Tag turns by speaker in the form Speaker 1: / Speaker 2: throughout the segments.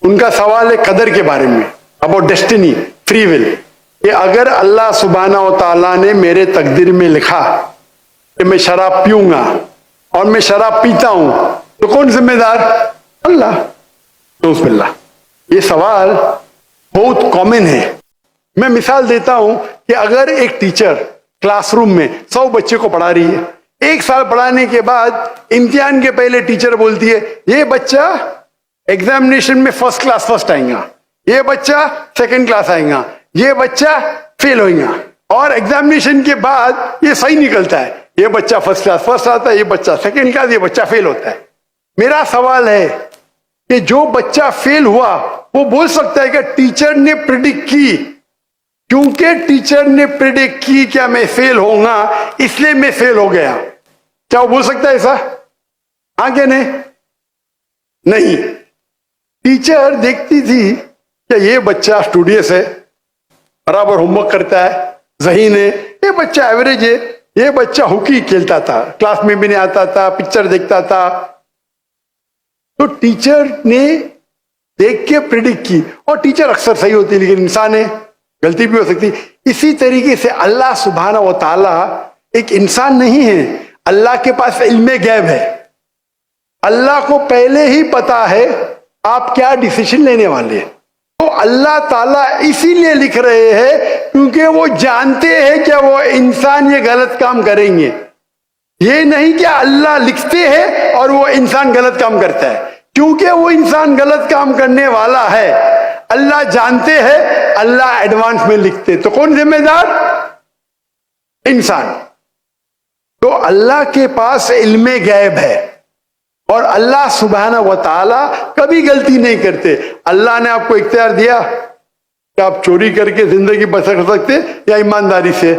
Speaker 1: ان کا سوال ہے قدر کے بارے میں، اباؤٹ ڈیسٹینی، فری ول، کہ اگر اللہ سبحانہ و تعالیٰ نے میرے تقدیر میں لکھا کہ میں شراب پیوں گا اور میں شراب پیتا ہوں تو کون ذمہ دار؟ اللہ۔ بسم اللہ۔ یہ سوال بہت کامن ہے۔ میں مثال دیتا ہوں کہ اگر ایک ٹیچر کلاس روم میں 100 بچے کو پڑھا رہی ہے، 1 سال پڑھانے کے بعد امتحان کے پہلے ٹیچر بولتی ہے یہ بچہ ایگزامینیشن میں فرسٹ کلاس فرسٹ آئیں گا، یہ بچہ سیکنڈ کلاس آئیں گا، یہ بچہ فیل ہوئیں گا، اور ایگزامینیشن کے بعد یہ صحیح نکلتا ہے، یہ بچہ فرسٹ کلاس فرسٹ آتا ہے، یہ بچہ سیکنڈ کلاس، یہ بچہ فیل ہوتا ہے۔ میرا سوال ہے کہ جو بچہ فیل ہوا وہ بول سکتا ہے کہ ٹیچر نے پریڈکٹ کی، کیونکہ ٹیچر نے پریڈکٹ کی کیا میں فیل ہوں گا اس لیے میں فیل ہو گیا، کیا وہ بول سکتا ہے ایسا؟ ہاں کہ نہیں؟ ٹیچر دیکھتی تھی کہ یہ بچہ اسٹوڈیس ہے، برابر ہوم ورک کرتا ہے، ذہین ہے، یہ بچہ ایوریج ہے، یہ بچہ ہاکی کھیلتا تھا، کلاس میں بھی نہیں آتا تھا، پکچر دیکھتا تھا، تو ٹیچر نے دیکھ کے پریڈکٹ کی، اور ٹیچر اکثر صحیح ہوتی لیکن انسان ہے، غلطی بھی ہو سکتی۔ اسی طریقے سے اللہ سبحانہ و تعالیٰ ایک انسان نہیں ہے، اللہ کے پاس علم غیب ہے، اللہ کو پہلے ہی پتا ہے آپ کیا ڈیسیشن لینے والے ہیں، تو اللہ تعالیٰ اسی لیے لکھ رہے ہیں کیونکہ وہ جانتے ہیں کہ وہ انسان یہ غلط کام کریں گے۔ یہ نہیں کہ اللہ لکھتے ہیں اور وہ انسان غلط کام کرتا ہے، کیونکہ وہ انسان غلط کام کرنے والا ہے، اللہ جانتے ہیں، اللہ ایڈوانس میں لکھتے، تو کون ذمہ دار؟ انسان۔ تو اللہ کے پاس علم غیب ہے، اور اللہ سبحانہ و تعالی کبھی غلطی نہیں کرتے۔ اللہ نے آپ کو اختیار دیا کہ آپ چوری کر کے زندگی بسر کر سکتے یا ایمانداری سے،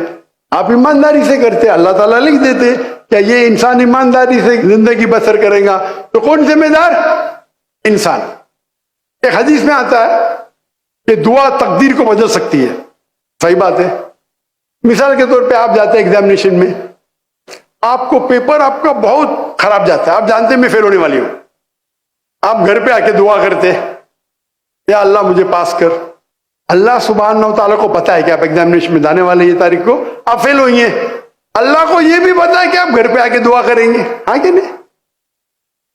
Speaker 1: آپ ایمانداری سے کرتے، اللہ تعالیٰ لکھ دیتے کہ یہ انسان ایمانداری سے زندگی بسر کرے گا، تو کون ذمہ دار؟ انسان۔ ایک حدیث میں آتا ہے کہ دعا تقدیر کو بدل سکتی ہے، صحیح بات ہے۔ مثال کے طور پہ آپ جاتے ہیں ایگزامینیشن میں، آپ کو پیپر آپ کا بہت خراب جاتا ہے، آپ جانتے ہیں میں فیل ہونے والی ہوں، آپ گھر پہ آ کے دعا کرتے یا اللہ مجھے پاس کر۔ اللہ سبحانہ و تعالیٰ کو پتا ہے کہ آپ ایگزامینیشن میں جانے والے یہ تاریخ کو آپ فیل ہوئی ہیں، اللہ کو یہ بھی پتا ہے کہ آپ گھر پہ آ کے دعا کریں گے، ہاں کہ نہیں؟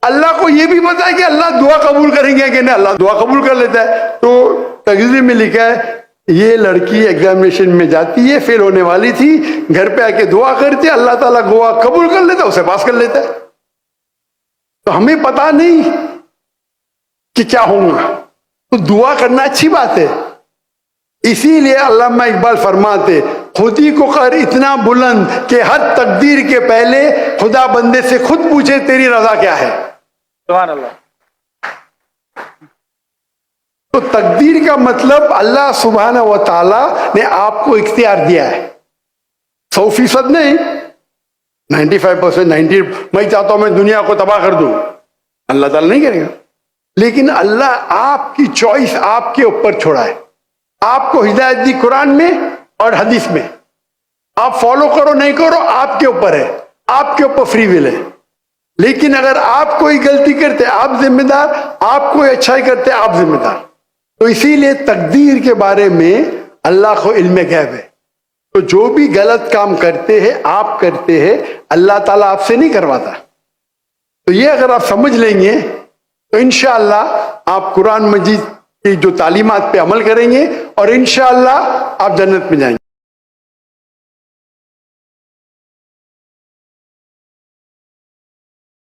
Speaker 1: اللہ کو یہ بھی پتا ہے کہ اللہ دعا قبول کریں گے کہ نہیں، اللہ دعا قبول کر لیتا ہے۔ تو تقریر میں لکھا ہے یہ لڑکی ایگزامینیشن میں جاتی ہے، فیل ہونے والی تھی، گھر پہ آ کے دعا کرتی ہے، اللہ تعالیٰ دعا قبول کر لیتا ہے، اسے پاس کر لیتا ہے۔ تو ہمیں پتا نہیں کہ کیا ہوگا، تو دعا کرنا اچھی بات ہے۔ اسی لیے علامہ اقبال فرماتے خودی کو کر اتنا بلند کہ ہر تقدیر کے پہلے خدا بندے سے خود پوچھے تیری رضا کیا ہے۔
Speaker 2: سبحان اللہ۔
Speaker 1: تو تقدیر کا مطلب اللہ سبحانہ و تعالیٰ نے آپ کو اختیار دیا ہے، 100% نہیں، 95%، 90۔ میں چاہتا ہوں میں دنیا کو تباہ کر دوں، اللہ تعالیٰ نہیں کرے گا، لیکن اللہ آپ کی چوائس آپ کے اوپر چھوڑا ہے۔ آپ کو ہدایت دی قرآن میں اور حدیث میں، آپ فالو کرو نہیں کرو آپ کے اوپر ہے، آپ کے اوپر فری ول ہے۔ لیکن اگر آپ کوئی غلطی کرتے آپ ذمہ دار، آپ کوئی اچھائی کرتے آپ ذمہ دار۔ تو اسی لیے تقدیر کے بارے میں اللہ کو علم غیب ہے، تو جو بھی غلط کام کرتے ہیں آپ کرتے ہیں، اللہ تعالیٰ آپ سے نہیں کرواتا۔ تو یہ اگر آپ سمجھ لیں گے تو انشاءاللہ آپ قرآن مجید کی جو تعلیمات پہ عمل کریں گے اور انشاءاللہ آپ جنت میں جائیں گے۔